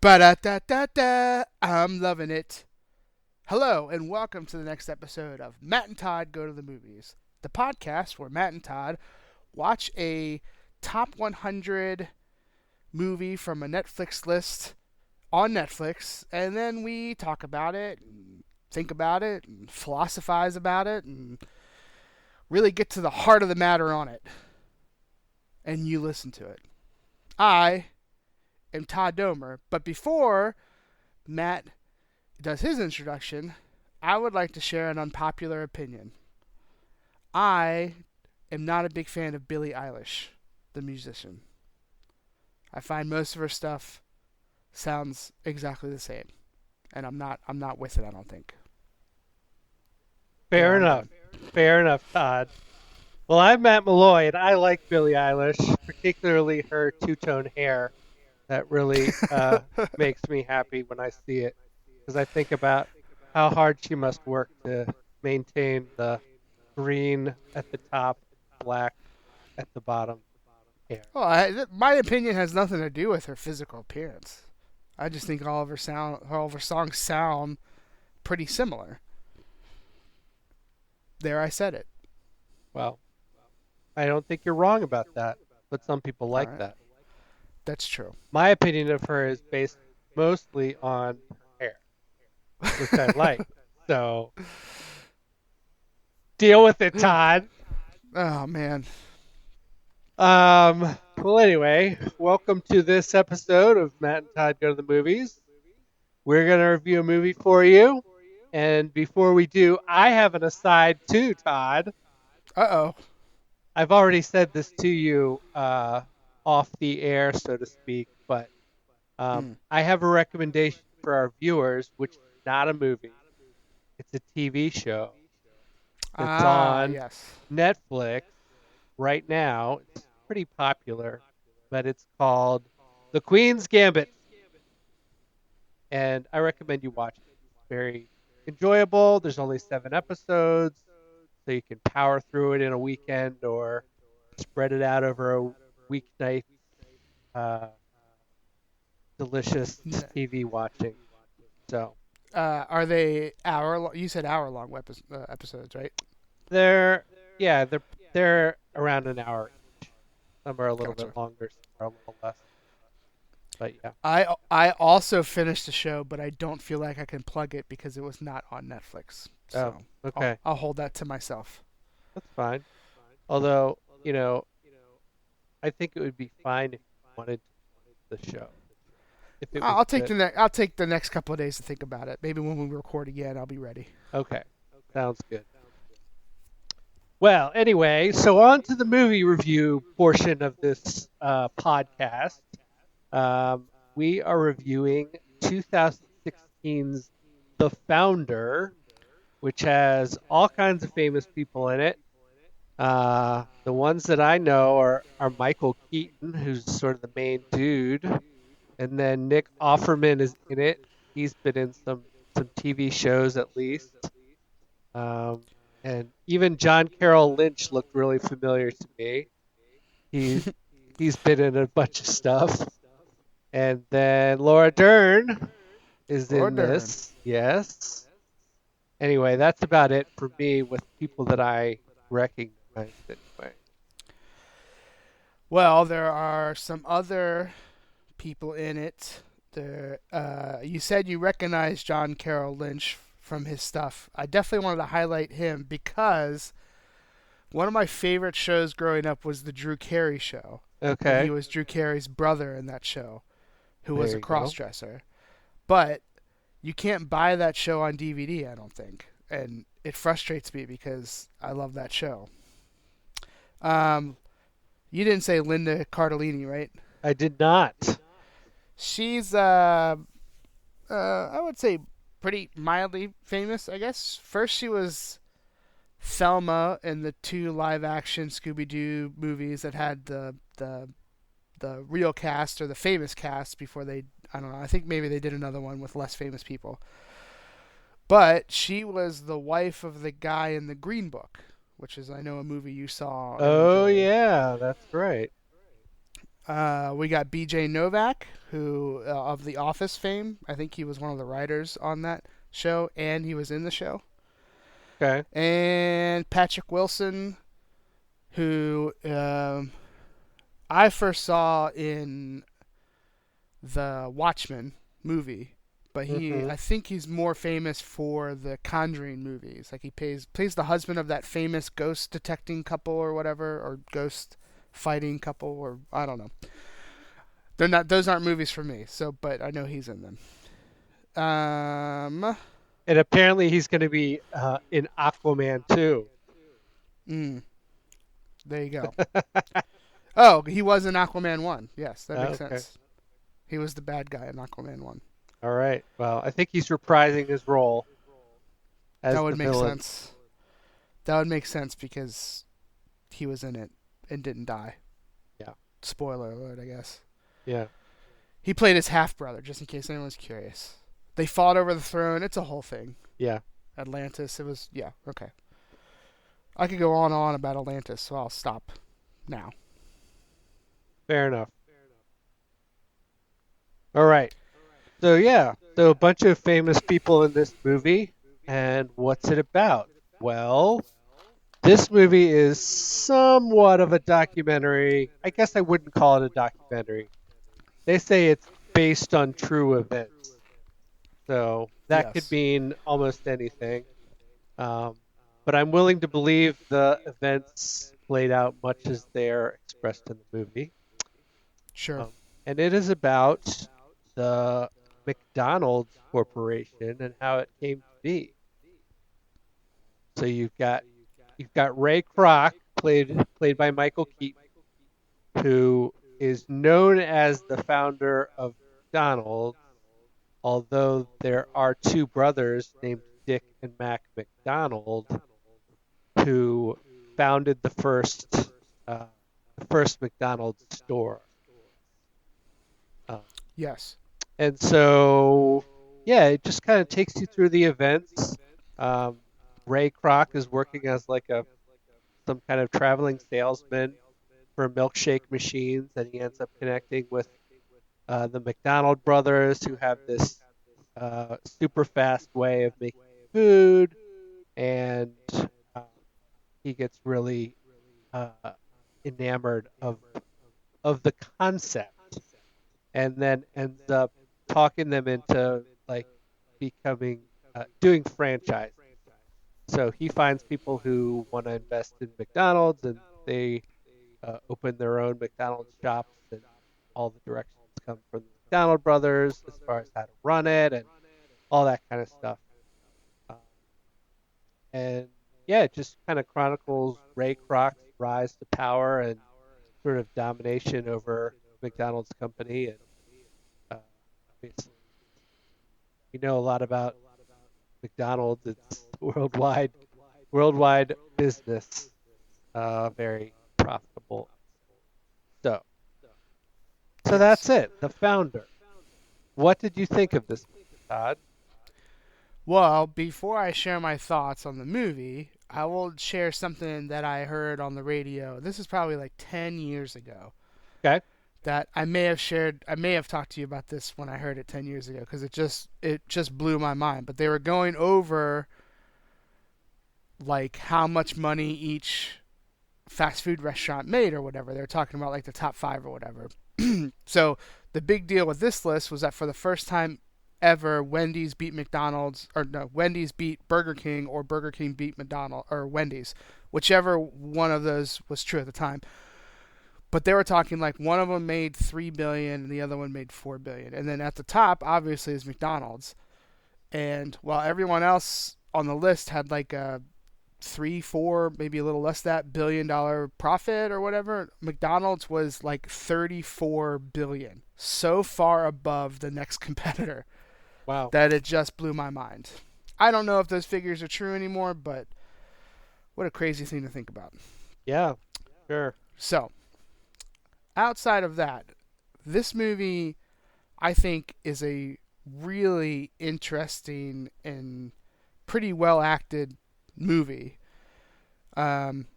Ba-da-da-da-da, I'm loving it. Hello, and welcome to the next episode of Matt and Todd Go to the Movies, the podcast where Matt and Todd watch a top 100 movie from a Netflix list on Netflix, and then we talk about it, and think about it, and philosophize about it, and really get to the heart of the matter on it. And you listen to it. I am Todd Domer, but before Matt does his introduction, I would like to share an unpopular opinion. I am not a big fan of Billie Eilish, the musician. I find most of her stuff sounds exactly the same, and I'm not with it. I don't think. Fair There, I'm enough. done. Fair enough, Todd. Well, I'm Matt Malloy, and I like Billie Eilish, particularly her two-tone hair. That really makes me happy when I see it, because I think about how hard she must work to maintain the green at the top, black at the bottom hair. Well, my opinion has nothing to do with her physical appearance. I just think all of her songs sound pretty similar. There, I said it. Well, I don't think you're wrong about that, but some people All like right, that. that's true. My opinion of her is based mostly on her hair, which I like. So deal with it, Todd. Oh man. Well, anyway, welcome to this episode of Matt and Todd Go to the Movies. We're going to review a movie for you. And before we do, I have an aside too, Todd. Uh oh. I've already said this to you off the air, so to speak, but Mm. I have a recommendation for our viewers, which is not a movie. It's a TV show that's Ah, on yes. Netflix right now. It's pretty popular, but it's called The Queen's Gambit, and I recommend you watch it. It's very enjoyable. There's only 7 episodes, so you can power through it in a weekend or spread it out over a weeknight. Uh, delicious N- TV watching. So Are they hour? You said hour-long episodes, right? they're yeah they're around an hour. Some are a little Gotcha. bit longer, some are a little less. But yeah, I also finished the show, but I don't feel like I can plug it because it was not on Netflix. oh So I'll okay, I'll hold that to myself. that's fine. Although I think it would be fine if you wanted to watch the show if it was good. I'll take the next couple of days to think about it. Maybe when we record again, I'll be ready. Okay, sounds good. Well, anyway, so on to the movie review portion of this podcast. Um, we are reviewing 2016's The Founder, which has all kinds of famous people in it. The ones that I know are Michael Keaton, who's sort of the main dude, and then Nick Offerman is in it. He's been in some TV shows at least. Um, and even John Carroll Lynch looked really familiar to me. He he's been in a bunch of stuff. And then Laura Dern is Laura in Dern. this. Yes. Anyway, that's about it for me with people that I recognize anyway. Well, there are some other people in it. You said you recognize John Carroll Lynch from his stuff. I definitely wanted to highlight him because one of my favorite shows growing up was the Drew Carey show, and he Okay. was Drew Carey's brother in that show, who was There a you go. crossdresser. But you can't buy that show on DVD, I don't think, and it frustrates me because I love that show. Um, you didn't say Linda Cardellini, right? I did not. She's I would say pretty mildly famous, I guess. First, she was Thelma in the two live-action Scooby-Doo movies that had the real cast or the famous cast before they. I don't know. I think maybe they did another one with less famous people. But she was the wife of the guy in the Green Book, which is I know a movie you saw and Oh enjoyed. yeah, that's right. We got B.J. Novak, who of The Office fame. I think he was one of the writers on that show, and he was in the show. Okay. And Patrick Wilson, who I first saw in the Watchmen movie, but Mm-hmm. I think he's more famous for the Conjuring movies. Like he plays the husband of that famous ghost detecting couple or whatever, or ghost fighting couple, or I don't know. They're not; those aren't movies for me. So, but I know he's in them. Um, And apparently he's going to be in Aquaman too. mm, there you go. Oh, he was in Aquaman 1. Yes, that makes Okay. sense. He was the bad guy in Aquaman 1. All right. Well, I think he's reprising his role That as the would make villain. sense. That would make sense because he was in it and didn't die. Yeah. Spoiler alert, I guess. Yeah. He played his half brother, just in case anyone's curious. They fought over the throne. It's a whole thing. Yeah. Atlantis. It was, yeah, okay. I could go on and on about Atlantis, so I'll stop now. Fair enough. All right. So yeah. So a bunch of famous people in this movie. And what's it about? Well, this movie is somewhat of a documentary. I guess I wouldn't call it a documentary. They say it's based on true events. So that could Yes. mean almost anything. Um, but I'm willing to believe the events played out much as they're expressed in the movie. Sure. And it is about the McDonald's Corporation and how it came to be. So you've got Ray Kroc, played by Michael Keaton, who is known as the founder of McDonald's, although there are two brothers named Dick and Mac McDonald who founded uh, the first McDonald's store. Uh, Yes. and so, yeah, it just kind of takes you through the events. Um, Ray Kroc is working as like some kind of traveling salesman for milkshake machines, and he ends up connecting with the McDonald brothers, who have this super fast way of making food, and uh, he gets really uh, enamored of the concept, and then ends up talking them into like becoming doing franchise. So he finds people who want to invest in McDonald's, and they open their own McDonald's shops, and all the directions come from the McDonald brothers as far as how to run it and all that kind of stuff. Uh, and yeah, it just kind of chronicles Ray Kroc's rise to power and sort of domination over McDonald's company. And uh, obviously, we know a lot about McDonald's. It's worldwide business, very profitable. So, so Yes. that's it. The founder. What did you think of this movie, Todd? Well, before I share my thoughts on the movie, I will share something that I heard on the radio. This is probably like 10 years ago. Okay. That I may have shared. I may have talked to you about this when I heard it 10 years ago because it just blew my mind. But they were going over like how much money each fast food restaurant made or whatever. They were talking about like the top 5 or whatever. So the big deal with this list was that for the first time ever, Wendy's beat McDonald's, or no, Wendy's beat Burger King, or Burger King beat McDonald's or Wendy's, whichever one of those was true at the time. But they were talking like one of them made 3 billion and the other one made 4 billion, and then at the top obviously is McDonald's. And while everyone else on the list had like a 3, 4, maybe a little less that $1 billion profit or whatever, McDonald's was like 34 billion, so far above the next competitor Wow. that it just blew my mind. I don't know if those figures are true anymore, but what a crazy thing to think about. Yeah. Sure. So, outside of that, this movie I think is a really interesting and pretty well acted movie. Um,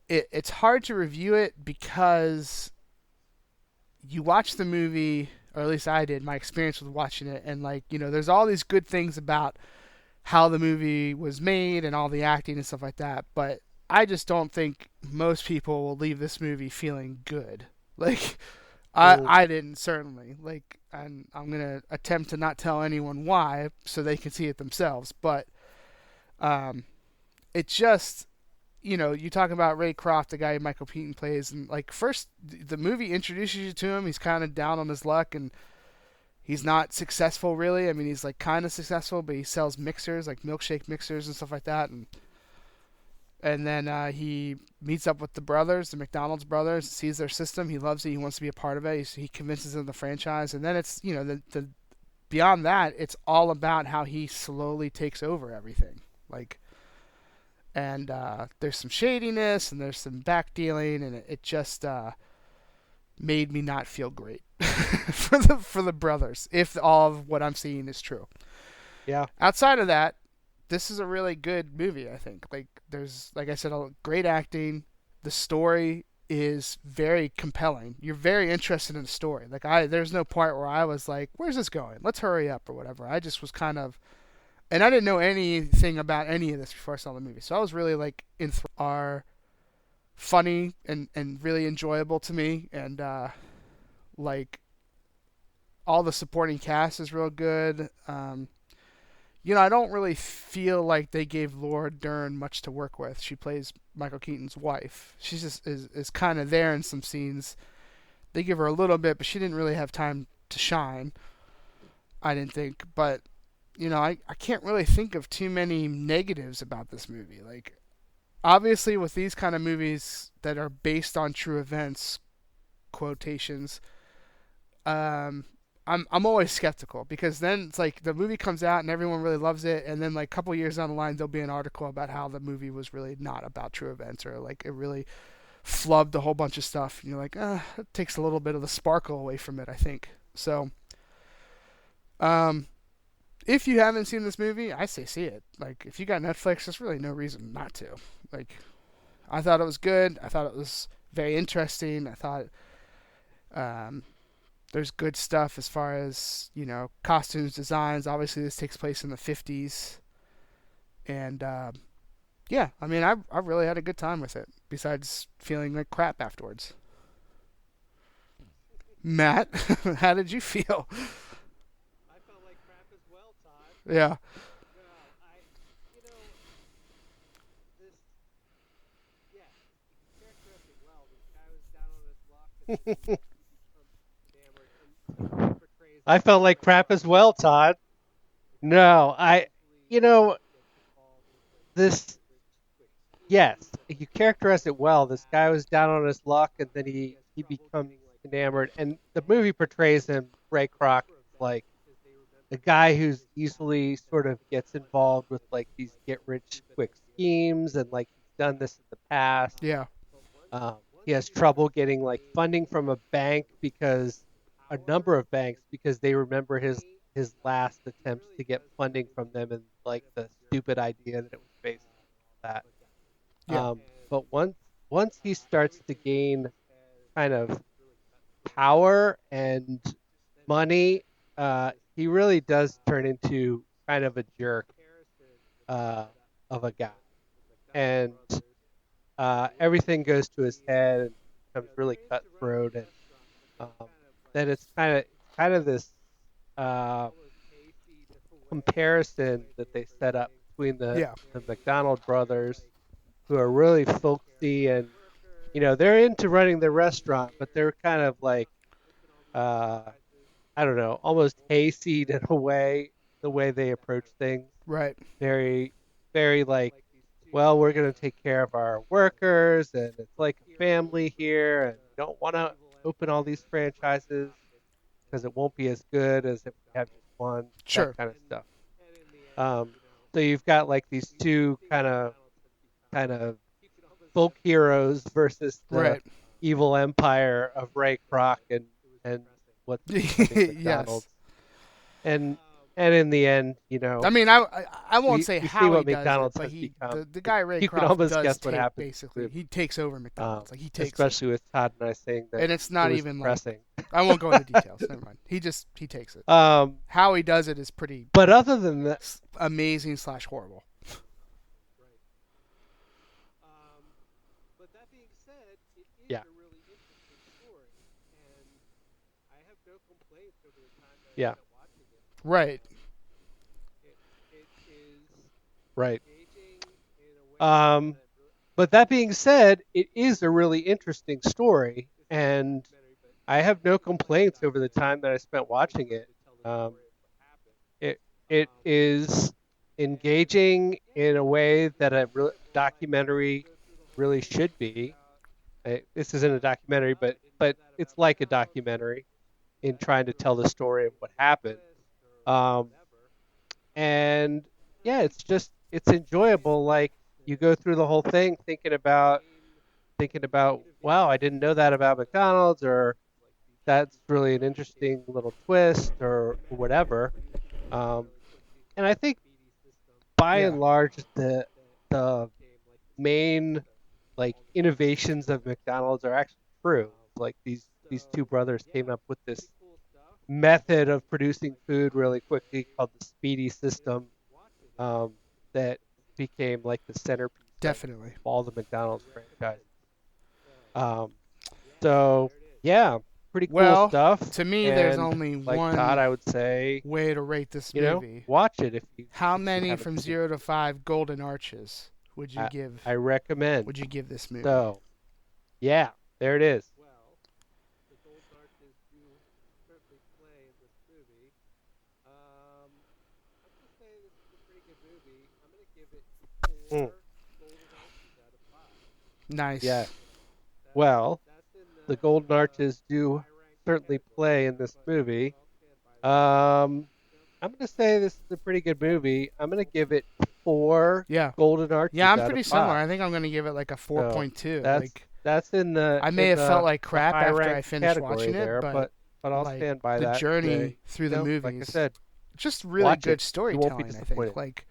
it's hard to review it because you watch the movie, or at least I did. My experience with watching it, and like there's all these good things about how the movie was made and all the acting and stuff like that. But I just don't think most people will leave this movie feeling good. Like I didn't, certainly. Like I'm gonna attempt to not tell anyone why, so they can see it themselves. But um, it just you talk about Ray Kroc, the guy Michael Keaton plays, and like first the movie introduces you to him. He's kind of down on his luck, and he's not successful really. I mean, he's like kind of successful, but he sells mixers, like milkshake mixers and stuff like that. And then he meets up with the brothers, the McDonald's brothers, sees their system. He loves it. He wants to be a part of it. He convinces them of the franchise. And then it's the beyond that, it's all about how he slowly takes over everything. Like, and there's some shadiness and there's some back dealing, and it just made me not feel great for the brothers, if all of what I'm seeing is true. Yeah. Outside of that, this is a really good movie, I think. Like there's, like I said, great acting. The story is very compelling. You're very interested in the story. Like there's no part where I was like, "Where's this going? Let's hurry up" or whatever. I just was kind of, and I didn't know anything about any of this before I saw the movie, so I was really like are funny and really enjoyable to me, and like all the supporting cast is real good. I don't really feel like they gave Laura Dern much to work with. She plays Michael Keaton's wife. She just is kind of there in some scenes. They give her a little bit, but she didn't really have time to shine, I didn't think. But, I can't really think of too many negatives about this movie. Like, obviously with these kind of movies that are based on true events, quotations, I'm always skeptical, because then it's like the movie comes out and everyone really loves it, and then like a couple years down the line there'll be an article about how the movie was really not about true events, or like it really flubbed a whole bunch of stuff, and you're like, it takes a little bit of the sparkle away from it, I think. So if you haven't seen this movie, I say see it. Like, if you got Netflix, there's really no reason not to. Like, I thought it was good. I thought it was very interesting. I thought there's good stuff as far as, costumes, designs. Obviously, this takes place in the 50s. And, yeah, I mean, I really had a good time with it, besides feeling like crap afterwards. Matt, how did you feel? I felt like crap as well, Todd. Yeah. Well, this, yeah, you characterized it well. This guy was down on his luck, and he becomes enamored. I felt like crap as well, Todd. No, this, yes, you characterized it well. This guy was down on his luck, and then he becomes enamored. And the movie portrays him, Ray Kroc, like a guy who's easily sort of gets involved with like these get rich quick schemes, and like he's done this in the past. Yeah. He has trouble getting like funding from a number of banks, because they remember his last attempts to get funding from them, and like the stupid idea that it was based on that. Yeah. But once he starts to gain kind of power and money, he really does turn into kind of a jerk of a guy, and everything goes to his head and becomes really cutthroat, and then it's kind of this comparison that they set up between the McDonald brothers, who are really folksy, and they're into running the restaurant, but they're kind of like I don't know, almost hayseed in a way, the way they approach things. Right. Very, very like, well, we're going to take care of our workers, and it's like a family here, and we don't want to open all these franchises because it won't be as good as if we have just one. Sure. That kind of stuff. So you've got like these two kind of folk heroes versus the evil empire of Ray Kroc and what McDonald's. Yes. And in the end, I mean, I won't say how what he McDonald's does it, but become. the guy Ray You Kroc can almost does guess what take, happens. basically. He takes over McDonald's. Like, he takes especially with Todd and I saying that, and it's not it was even depressing. like I won't go into details. Never mind. He takes it. Um, How he does it is pretty but other than that, amazing / horrible. yeah, yeah, Right. right. But that being said, it is a really interesting story, and I have no complaints over the time that I spent watching it. Um, it is engaging in a way that a documentary really should be. This isn't a documentary, but it's like a documentary in trying to tell the story of what happened. Um, and yeah, it's enjoyable. Like you go through the whole thing thinking about wow, I didn't know that about McDonald's, or that's really an interesting little twist, or whatever. Um, and I think by Yeah. and large the main like innovations of McDonald's are actually true. Like these two brothers came up with this method of producing food really quickly called the speedy system, um, that became like the centerpiece of Definitely. all the McDonald's franchises. Um, so yeah, pretty cool Well, stuff. to me, there's And only like Todd, one I would say, way to rate this movie. watch it if you How many haven't from seen 0 to 5 golden arches would you it. give? I recommend. Would you give this movie? So yeah, there it is. Mm, Nice. yes. Well, the golden arches do certainly play in this movie. I'm going to say this is a pretty good movie. I'm going to give it four Yeah. golden Yeah, arches I'm out of pretty similar. five. I think I'm going to give it like a So 4.2. that's Like that's in the I may in have felt the like the crap high after I ranked finished category watching it, there, but but I'll like stand by the that. journey through the Like I movies, said, just really watch good it. You won't be storytelling, I think. disappointed. Like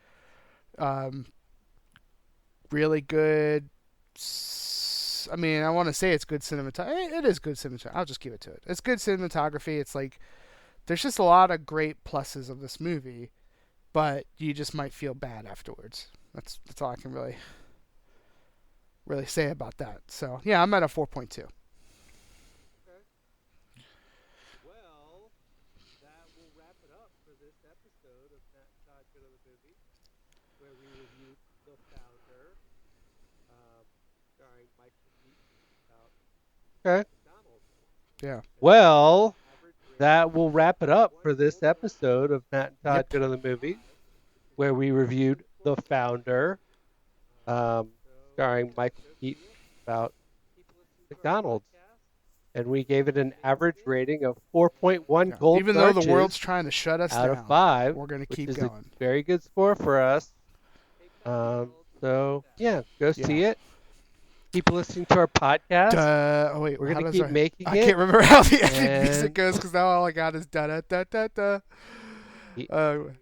um really good I mean, I want to say it's good cinematography. It is good cinematography. I'll just give it to it. It's good cinematography. It's like there's just a lot of great pluses of this movie, but you just might feel bad afterwards. That's all I can really say about that. So yeah, I'm at a 4.2. Okay. Yeah. Well, that will wrap it up for this episode of Matt and Todd Yep. Go to the Movies, where we reviewed The Founder, um, starring Michael Keaton, about McDonald's. And we gave it an average rating of 4.1 Yeah. golden Even though the world's arches trying to shut us out of down, 5, we're gonna which keep is a going. very good score for us. So, yeah, go Yeah. see it. Keep listening to our podcast. Oh wait, We're how going to does keep making I it. can't remember how the ending music And goes because now all I got is da da da da da.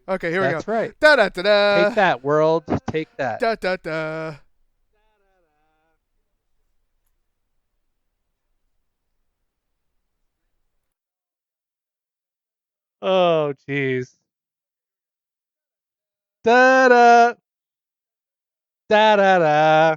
Okay, here we go. that's right. Da da da Take da that, world. Take that. da da da. Oh, jeez. Da da da da da.